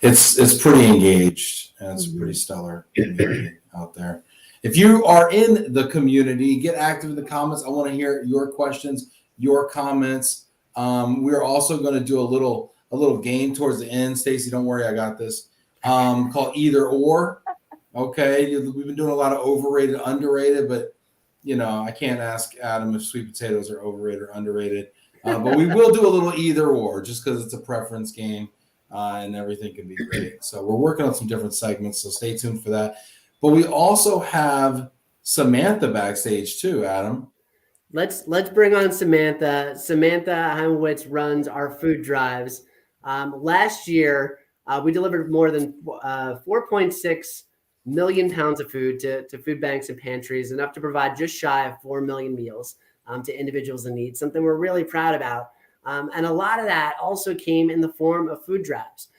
it's pretty engaged, and it's a pretty stellar community out there. If you are in the community, get active in the comments. I want to hear your questions, your comments. We're also going to do a little game towards the end. Stacey, don't worry, I got this. Called Either Or. Okay, we've been doing a lot of overrated, underrated, but I can't ask Adam if sweet potatoes are overrated or underrated. But we will do a little either or, just because it's a preference game, and everything can be great. So we're working on some different segments, so stay tuned for that. But we also have Samantha backstage too, Adam. Let's bring on Samantha. Samantha Hemowitz runs our food drives. Last year, we delivered more than 4.6 million pounds of food to food banks and pantries, enough to provide just shy of 4 million meals to individuals in need, something we're really proud about. And a lot of that also came in the form of food drives.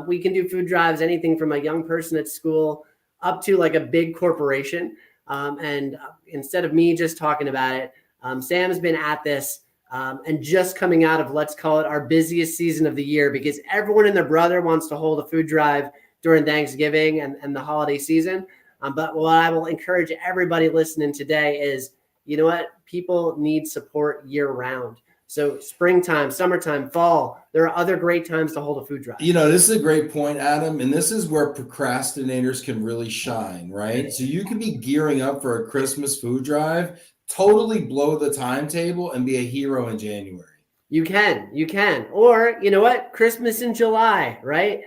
We can do food drives, anything from a young person at school up to like a big corporation. And instead of me just talking about it, Sam's been at this and just coming out of, let's call it, our busiest season of the year, because everyone and their brother wants to hold a food drive during Thanksgiving and the holiday season. But what I will encourage everybody listening today is, you know what? People need support year round. So springtime, summertime, fall, there are other great times to hold a food drive. This is a great point, Adam. And this is where procrastinators can really shine, right? So you can be gearing up for a Christmas food drive, totally blow the timetable, and be a hero in January. You can. Or, you know what? Christmas in July, right?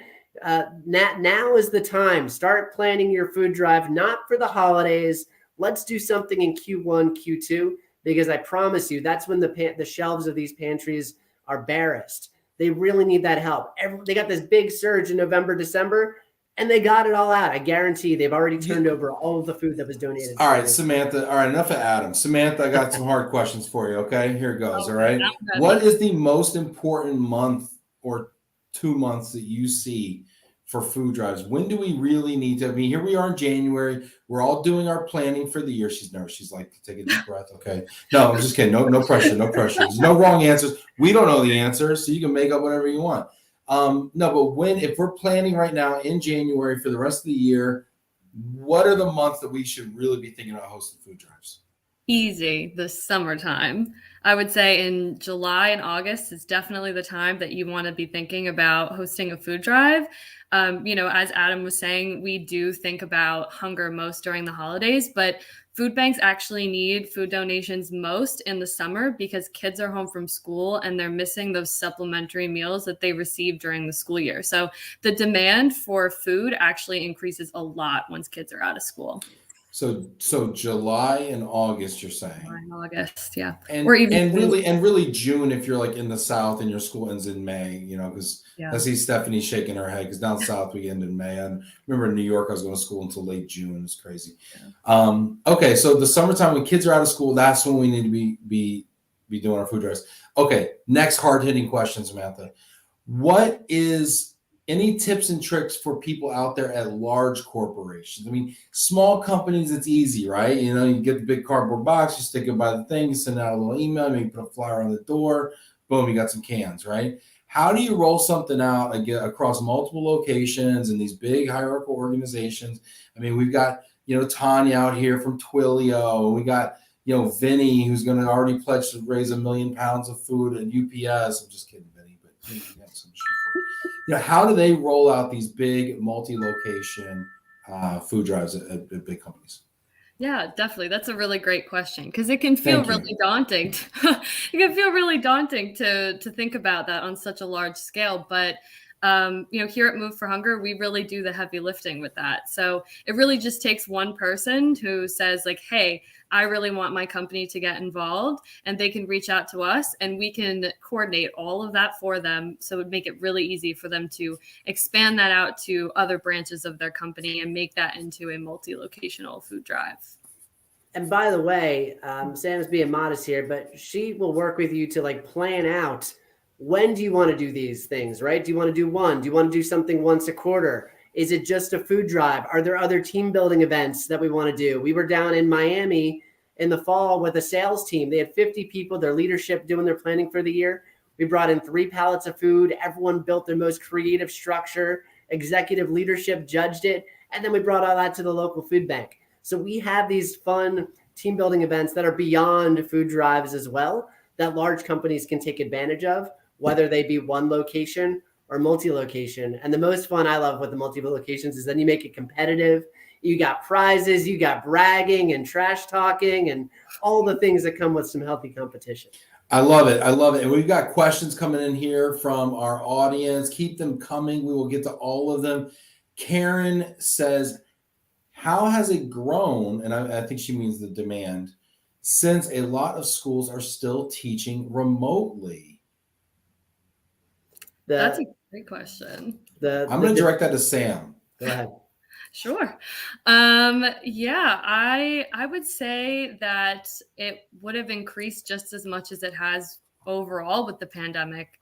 Now is the time. Start planning your food drive, not for the holidays. Let's do something in Q1, Q2, because I promise you, that's when the shelves of these pantries are barest. They really need that help. They got this big surge in November, December, and they got it all out. I guarantee they've already turned over all of the food that was donated. All right, Samantha. All right, enough of Adam. Samantha, I got some hard questions for you, okay? Here it goes, all right? What is the most important month or 2 months that you see for food drives? When do we really need to? I mean, here we are in January. We're all doing our planning for the year. She's nervous. She's like, take a deep breath, okay? No, I'm just kidding. No pressure, no pressure. There's no wrong answers. We don't know the answers, so you can make up whatever you want. No, but if we're planning right now in January for the rest of the year, what are the months that we should really be thinking about hosting food drives? Easy this summertime. I would say in July and August is definitely the time that you want to be thinking about hosting a food drive. As Adam was saying, we do think about hunger most during the holidays, but food banks actually need food donations most in the summer because kids are home from school and they're missing those supplementary meals that they receive during the school year. So the demand for food actually increases a lot once kids are out of school. So July and August, you're saying? July and August, yeah. And or even really June if you're like in the South and your school ends in May, because I see Stephanie shaking her head because down South we end in May. I remember in New York I was going to school until late June. It's crazy. Yeah. Okay, so the summertime when kids are out of school, that's when we need to be doing our food drives. Okay, next hard hitting question, Samantha. What is any tips and tricks for people out there at large corporations? I mean, small companies, it's easy, right? You get the big cardboard box, you stick it by the thing, you send out a little email, maybe put a flyer on the door, boom, you got some cans, right? How do you roll something out across multiple locations in these big hierarchical organizations? I mean, we've got, Tanya out here from Twilio. We got, Vinny, who's going to already pledge to raise 1 million pounds of food at UPS. I'm just kidding, Vinny, but you got some shit. How do they roll out these big multi-location food drives at big companies? Yeah, definitely. That's a really great question because it can feel really daunting. It can feel really daunting to think about that on such a large scale. But, here at Move for Hunger, we really do the heavy lifting with that. So it really just takes one person who says like, hey, I really want my company to get involved, and they can reach out to us and we can coordinate all of that for them. So it would make it really easy for them to expand that out to other branches of their company and make that into a multi-locational food drive. And by the way, Sam's being modest here, but she will work with you to plan out when do you want to do these things, right? Do you want to do one? Do you want to do something once a quarter? Is it just a food drive? Are there other team building events that we want to do? We were down in Miami in the fall with a sales team. They had 50 people, their leadership doing their planning for the year. We brought in 3 pallets of food. Everyone built their most creative structure. Executive leadership judged it. And then we brought all that to the local food bank. So we have these fun team building events that are beyond food drives as well that large companies can take advantage of, whether they be one location or multi-location. And the most fun I love with the multi-locations is then you make it competitive. You got prizes, you got bragging and trash talking and all the things that come with some healthy competition. I love it. And we've got questions coming in here from our audience. Keep them coming. We will get to all of them. Karen says, how has it grown? And I think she means the demand, since a lot of schools are still teaching remotely. That's a great question. I'm going to direct that to Sam. Go ahead. Sure. I would say that it would have increased just as much as it has overall with the pandemic.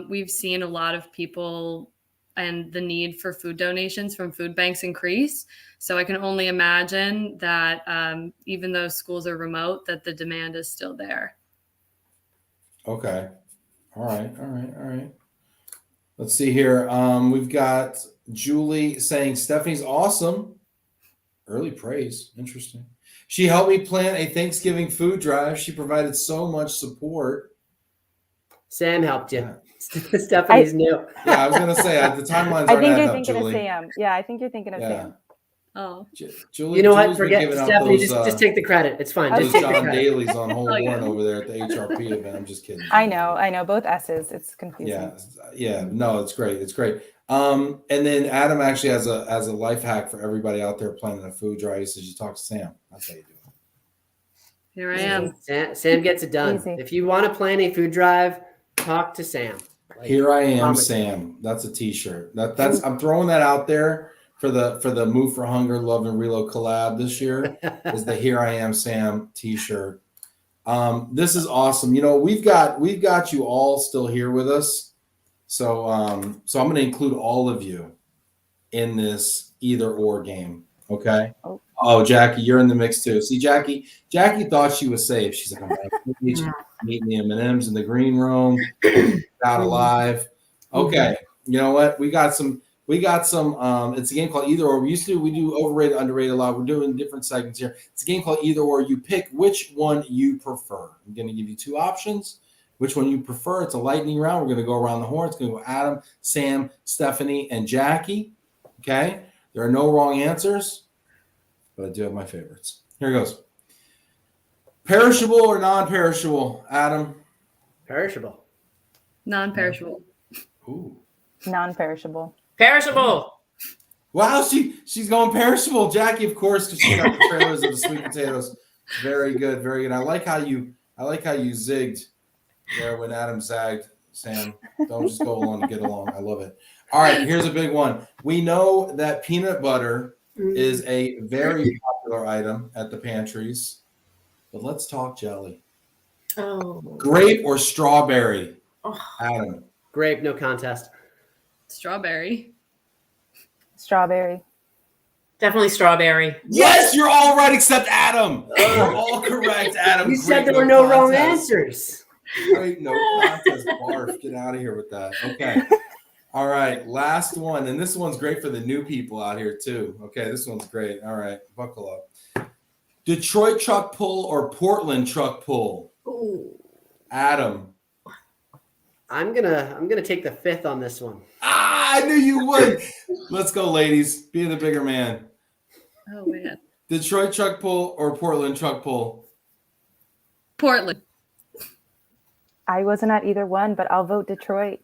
We've seen a lot of people and the need for food donations from food banks increase. So I can only imagine that even though schools are remote, that the demand is still there. Okay. All right. Let's see here. We've got Julie saying, Stephanie's awesome. Early praise. Interesting. She helped me plan a Thanksgiving food drive. She provided so much support. Sam helped you. Yeah. Stephanie's new. Yeah, I was going to say, the timelines I aren't think you're up, thinking Julie. of Sam. Yeah, I think you're thinking of Sam. Oh, Julie, you know Julie's what? Forget Stephanie. Just take the credit. It's fine. Those Just John Daly's on Whole One over there at the HRP event. I'm just kidding. I know. Both S's. It's confusing. Yeah. No, it's great. And then Adam actually has a life hack for everybody out there planning a food drive. He says you talk to Sam. That's how you do it. Here I am. Sam gets it done. Easy. If you want to plan a food drive, talk to Sam. Here I am, Sam. That's a T-shirt. I'm throwing that out there for the Move for Hunger, Love and Relo collab this year. Is the Here I Am, Sam T-shirt. This is awesome. We've got you all still here with us. So I'm going to include all of you in this either or game. Okay. Oh, Jackie, you're in the mix too. See, Jackie thought she was safe. She's like, I'm back. Meeting the M&Ms in the green room. Out alive. Okay. You know what? We got some We got some. It's a game called Either Or. We do overrated, underrated a lot. We're doing different segments here. It's a game called Either Or. You pick which one you prefer. I'm going to give you two options. Which one you prefer? It's a lightning round. We're going to go around the horn. It's going to go Adam, Sam, Stephanie, and Jackie. Okay. There are no wrong answers, but I do have my favorites. Here it goes. Perishable or non-perishable, Adam? Perishable. Non-perishable. Ooh. Non-perishable. Perishable. Wow, she's going perishable. Jackie, of course, because she got the trailers of the sweet potatoes. Very good, very good. I like how you zigged there when Adam zagged. Sam, don't just go along to get along. I love it. All right, here's a big one. We know that peanut butter is a very popular item at the pantries, but let's talk jelly. Oh. Grape or strawberry, Adam? Grape, no contest. Strawberry. Strawberry. Definitely strawberry. Yes, you're all right except Adam. You're all correct, Adam. You said Grape, there were no wrong contest. answers. Great, no contest. Barf. Get out of here with that. Okay. All right. Last one. And this one's great for the new people out here, too. Okay. This one's great. All right. Buckle up. Detroit truck pull or Portland truck pull? Ooh. Adam. I'm gonna take the fifth on this one. I knew you would. Let's go, ladies. Be the bigger man. Oh, man. Detroit truck pull or Portland truck pull? Portland. I wasn't at either one, but I'll vote Detroit.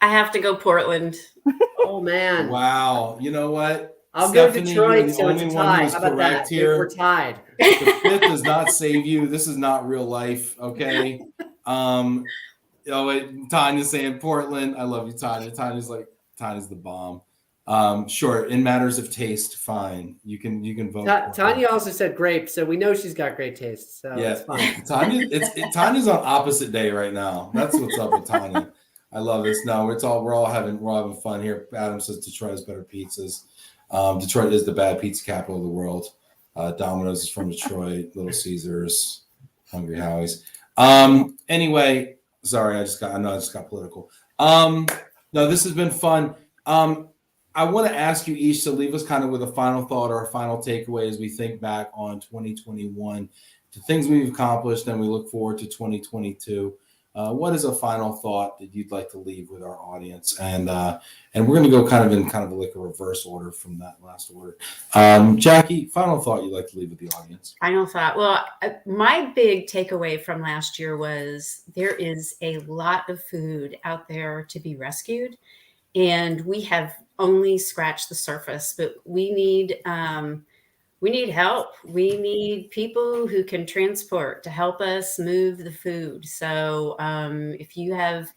I have to go Portland. Oh man. Wow. You know what? I'll Stephanie, go you're Detroit, the so it's only a one tie. who's How about correct that? here. We're tied. The fifth does not save you. This is not real life. Okay. Oh wait, Tanya's saying Portland. I love you, Tanya. Tanya's the bomb. Sure. In matters of taste, fine. You can vote. Tanya also said grape, so we know she's got great taste. So Yeah, it's fine. Tanya's on opposite day right now. That's what's up with Tanya. I love this. No, we're all having fun here. Adam says Detroit has better pizzas. Detroit is the bad pizza capital of the world. Domino's is from Detroit. Little Caesars, Hungry Howie's. Anyway, sorry, I just got political. No, this has been fun. I want to ask you each to leave us kind of with a final thought or a final takeaway as we think back on 2021, the things we've accomplished, and we look forward to 2022. What is a final thought that you'd like to leave with our audience? And we're going to go kind of like a reverse order from that last order. Jackie, final thought you'd like to leave with the audience? Final thought. Well, my big takeaway from last year was there is a lot of food out there to be rescued, and we have only scratched the surface, but we need help. We need people who can transport to help us move the food. So if you have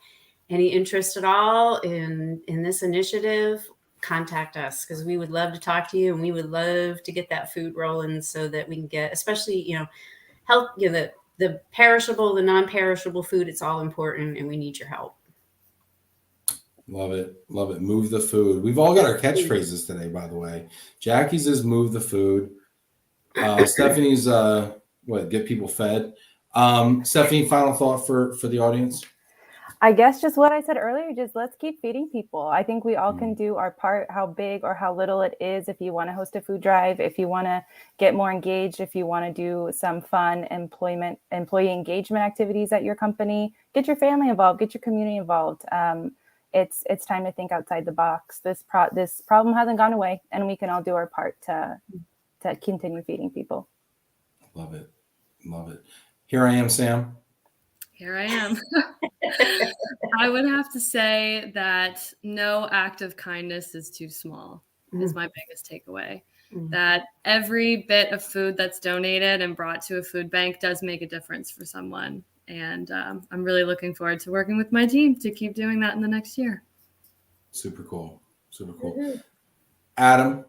any interest at all in this initiative, contact us, because we would love to talk to you, and we would love to get that food rolling so that we can get, especially, help, the perishable, the non-perishable food. It's all important, and we need your help. Love it. Love it. Move the food. We've all got our catchphrases today, by the way. Jackie's is move the food. Stephanie's get people fed. Stephanie, final thought for the audience? I guess just what I said earlier, just let's keep feeding people. I think we all can do our part, how big or how little it is. If you want to host a food drive, if you want to get more engaged, if you want to do some fun employee engagement activities at your company, get your family involved, get your community involved. It's time to think outside the box. This problem hasn't gone away, and we can all do our part to continue feeding people. Love it. Love it. Here I am, Sam. Here I am. I would have to say that no act of kindness is too small, is my biggest takeaway. That every bit of food that's donated and brought to a food bank does make a difference for someone. And I'm really looking forward to working with my team to keep doing that in the next year. Super cool. Super cool. Adam?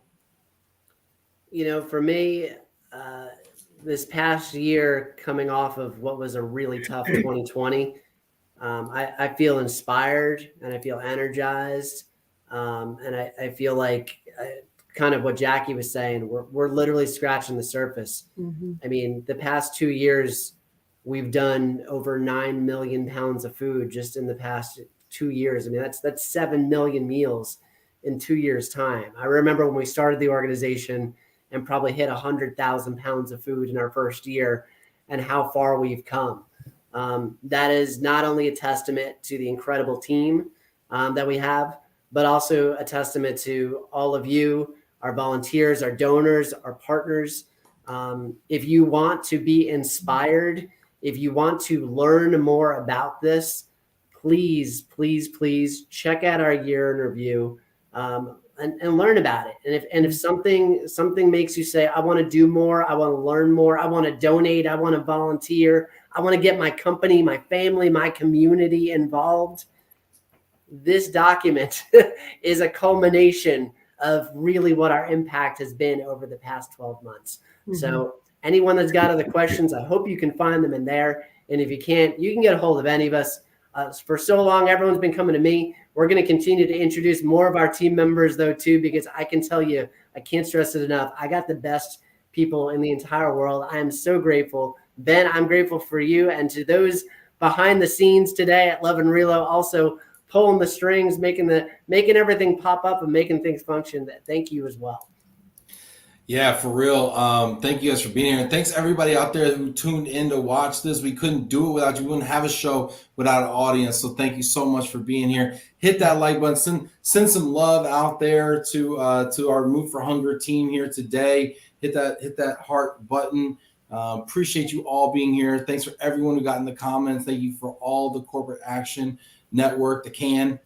For me, this past year, coming off of what was a really tough 2020, I feel inspired and I feel energized. And I feel like kind of what Jackie was saying, we're literally scratching the surface. I mean, the past 2 years, we've done over 9 million pounds of food just in the past 2 years. I mean, that's 7 million meals. in 2 years' time. I remember when we started the organization and probably hit 100,000 pounds of food in our first year, and how far we've come. That is not only a testament to the incredible team that we have, but also a testament to all of you, our volunteers, our donors, our partners. If you want to be inspired, if you want to learn more about this, please, please, please check out our year in review and learn about it. And if something makes you say, I want to do more, I want to learn more, I want to donate, I want to volunteer, I want to get my company, my family, my community involved, this document is a culmination of really what our impact has been over the past 12 months. Mm-hmm. So anyone that's got other questions, I hope you can find them in there. And if you can't, you can get a hold of any of us. For so long, everyone's been coming to me. We're going to continue to introduce more of our team members, though, too, because I can tell you, I can't stress it enough. I got the best people in the entire world. I am so grateful. Ben, I'm grateful for you. And to those behind the scenes today at Love and Relo, also pulling the strings, making everything pop up and making things function. Thank you as well. Yeah, for real. Thank you guys for being here. And thanks everybody out there who tuned in to watch this. We couldn't do it without you. We wouldn't have a show without an audience. So thank you so much for being here. Hit that like button. Send some love out there to our Move for Hunger team here today. Hit that heart button. Appreciate you all being here. Thanks for everyone who got in the comments. Thank you for all the Corporate Action Network, the can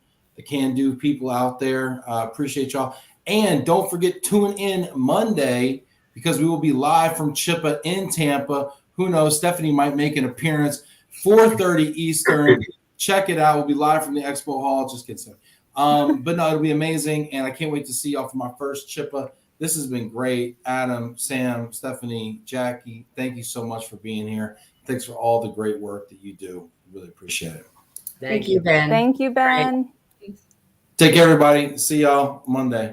do people out there. Appreciate y'all. And don't forget, tune in Monday because we will be live from Chippa in Tampa. Who knows? Stephanie might make an appearance. 4:30 Eastern. Check it out. We'll be live from the Expo Hall. Just kidding. But no, it'll be amazing. And I can't wait to see y'all for my first Chippa. This has been great. Adam, Sam, Stephanie, Jackie, thank you so much for being here. Thanks for all the great work that you do. Really appreciate it. Thank you, Ben. Thank you, Ben. Take care, everybody. See y'all Monday.